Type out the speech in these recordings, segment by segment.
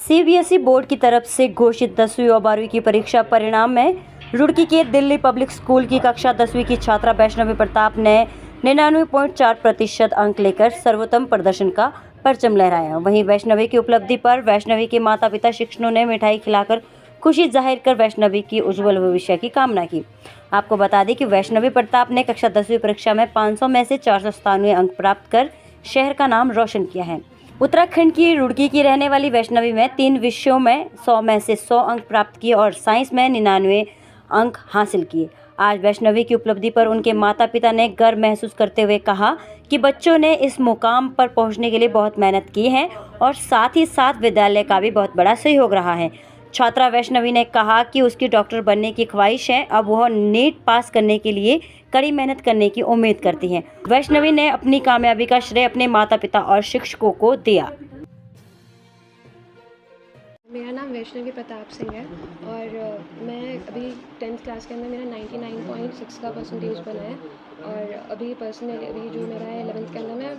CBSE board की तरफ से घोषित 10वीं और 12वीं की परीक्षा परिणाम में रुड़की के दिल्ली पब्लिक स्कूल की कक्षा 10वीं की छात्रा वैष्णवी प्रताप ने 99.4% अंक लेकर सर्वोत्तम प्रदर्शन का परचम लहराया। वहीं वैष्णवी की उपलब्धि पर वैष्णवी के माता पिता शिक्षकों ने मिठाई खिलाकर खुशी जाहिर कर वैष्णवी की उज्जवल भविष्य की कामना की। आपको बता दें कि वैष्णवी प्रताप ने कक्षा 10वीं परीक्षा में 500 में से 497 अंक प्राप्त कर शहर का नाम रोशन किया है। उत्तराखंड की रुड़की की रहने वाली वैष्णवी में 3 विषयों में 100 में से 100 अंक प्राप्त किए और साइंस में 99 अंक हासिल किए। आज वैष्णवी की उपलब्धि पर उनके माता पिता ने गर्व महसूस करते हुए कहा कि बच्चों ने इस मुकाम पर पहुंचने के लिए बहुत मेहनत की है और साथ ही साथ विद्यालय का भी बहुत बड़ा सहयोग रहा है। छात्रा वैष्णवी ने कहा कि उसकी डॉक्टर बनने की ख्वाहिश है। अब वह नीट पास करने के लिए कड़ी मेहनत करने की उम्मीद करती है। वैष्णवी ने अपनी कामयाबी का श्रेय अपने माता पिता और शिक्षकों को दिया। मेरा नाम वैष्णवी प्रताप सिंह है और मैं अभी 10th क्लास के अंदर मेरा 99.6 का परसेंटेज बना है और अभी पर्सनली अभी जो मेरा है 11th के अंदर मैं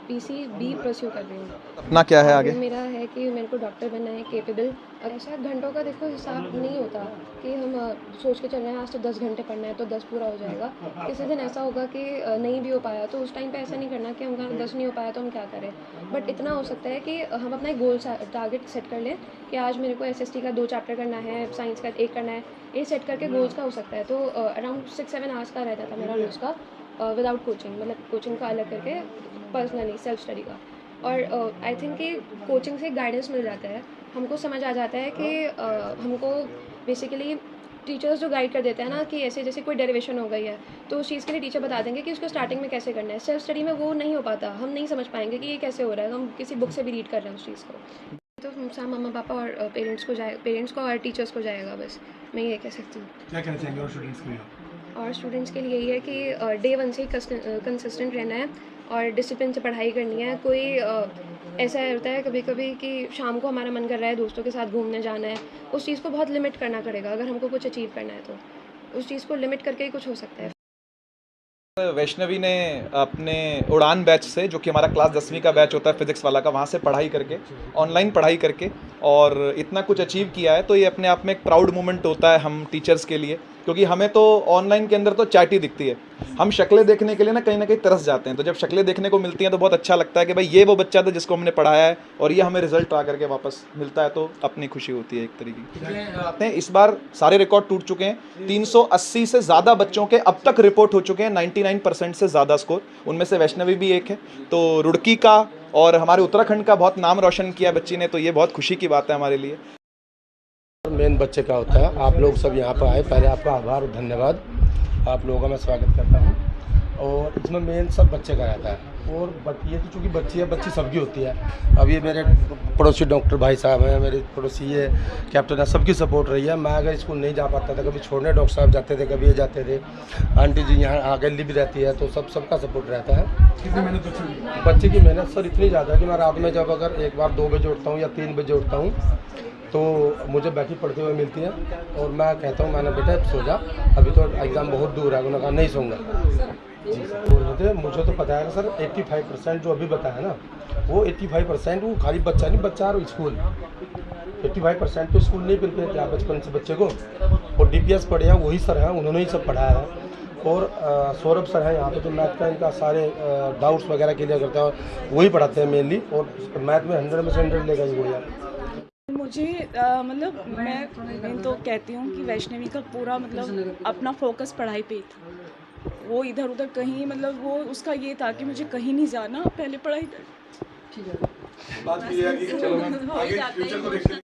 PCB परस्यू कर रही हूँ। अपना क्या है आगे? मेरा है कि मेरे को डॉक्टर बनना है, केपेबल। और ऐसा घंटों का देखो हिसाब नहीं होता कि हम सोच के चल रहे हैं आज तो 10 घंटे पढ़ना है तो 10 पूरा हो जाएगा। किसी दिन ऐसा होगा कि नहीं भी हो पाया तो उस टाइम पे ऐसा नहीं करना कि हम 10 नहीं हो पाया तो हम क्या करें। बट इतना हो सकता है कि हम अपना एक गोल टारगेट सेट कर लें कि आज मेरे को SST का 2 चैप्टर करना है, साइंस का 1 करना है। ये सेट करके गोल्स का हो सकता है। तो अराउंड 6-7 आवर्स का रहता था मेरा रोज़ का विदाउट कोचिंग, मतलब कोचिंग का अलग करके पर्सनली सेल्फ स्टडी का। और आई थिंक कि कोचिंग से गाइडेंस मिल जाता है, हमको समझ आ जाता है कि हमको बेसिकली टीचर्स जो गाइड कर देते हैं ना कि ऐसे जैसे कोई डेरिवेशन हो गई है तो उस चीज़ के लिए टीचर बता देंगे कि उसको स्टार्टिंग में कैसे करना है। सेल्फ स्टडी में वो नहीं हो पाता, हम नहीं समझ पाएंगे कि ये कैसे हो रहा है, हम किसी बुक से भी रीड कर रहे हैं उस चीज़ को। तो मामा पापा और पेरेंट्स को और टीचर्स को जाएगा, बस मैं ये कह सकती हूँ। क्या कहना चाहेंगे और स्टूडेंट्स के लिए? और स्टूडेंट्स के लिए यही है कि डे 1 से ही कंसिस्टेंट रहना है और डिसिप्लिन से पढ़ाई करनी है। कोई ऐसा होता है कभी कभी कि शाम को हमारा मन कर रहा है दोस्तों के साथ घूमने जाना है, उस चीज़ को बहुत लिमिट करना पड़ेगा। अगर हमको कुछ अचीव करना है तो उस चीज़ को लिमिट करके ही कुछ हो सकता है। वैष्णवी ने अपने उड़ान बैच से, जो कि हमारा क्लास 10वीं का बैच होता है फिजिक्स वाला का, वहाँ से पढ़ाई करके, ऑनलाइन पढ़ाई करके और इतना कुछ अचीव किया है। तो ये अपने आप में एक प्राउड मोमेंट होता है हम टीचर्स के लिए, क्योंकि हमें तो ऑनलाइन के अंदर तो चैट ही दिखती है, हम शक्लें देखने के लिए ना कहीं तरस जाते हैं। तो जब शक्लें देखने को मिलती हैं तो बहुत अच्छा लगता है कि भाई ये वो बच्चा था जिसको हमने पढ़ाया है और ये हमें रिजल्ट आ करके वापस मिलता है, तो अपनी खुशी होती है एक तरीके की। आते हैं, इस बार सारे रिकॉर्ड टूट चुके हैं। 380 से ज़्यादा बच्चों के अब तक रिपोर्ट हो चुके हैं, 99% से ज़्यादा स्कोर, उनमें से वैष्णवी भी एक है। तो रुड़की का और हमारे उत्तराखंड का बहुत नाम रोशन किया बच्ची ने, तो ये बहुत खुशी की बात है हमारे लिए। मेन बच्चे का होता है। आप लोग सब यहाँ पर आए, पहले आपका आभार और धन्यवाद। आप लोगों का मैं स्वागत करता हूँ। और इसमें मेन सब बच्चे का रहता है। और ये तो चूँकि बच्ची है, बच्ची सबकी होती है। अब ये मेरे पड़ोसी डॉक्टर भाई साहब हैं, मेरे पड़ोसी ये कैप्टन है, सबकी सपोर्ट रही है। मैं अगर स्कूल नहीं जा पाता था, कभी छोड़ने डॉक्टर साहब जाते थे, कभी ये जाते थे, आंटी जी यहाँ अकेली भी रहती है, तो सबका सपोर्ट रहता है। कितनी मेहनत बच्चे की मेहनत सर इतनी ज़्यादा है कि मैं रात में जब अगर एक बार 2 बजे उठता हूँ या 3 बजे उठता हूँ तो मुझे बैठी पढ़ते हुए मिलती है और मैं कहता हूँ, मैंने बेटा सो जा, अभी तो एग्ज़ाम बहुत दूर है। उन्होंने कहा नहीं सोऊंगा जी सर। मुझे तो पता है सर 85% जो अभी बताया ना, वो 85% वो खाली बच्चा नहीं, बच्चा और स्कूल। 85% तो स्कूल नहीं मिलते क्या बचपन से बच्चे को। और DPS पढ़े हैं वही सर हैं, उन्होंने ही सब पढ़ाया है। और सौरभ सर हैं यहाँ पे, जो मैथ का इनका सारे डाउट्स वगैरह क्लियर करते हैं, वही पढ़ाते हैं मेनली। और मैथ में 100 में से 100 लेगा ही वो यार। मुझे मतलब मैं तो कहती हूँ कि वैष्णवी का पूरा मतलब अपना फोकस पढ़ाई पे ही था। वो इधर उधर कहीं मतलब वो उसका ये था कि मुझे कहीं नहीं जाना, पहले पढ़ाई कर। बात ये है कि चलो आगे फ्यूचर को देखते हैं।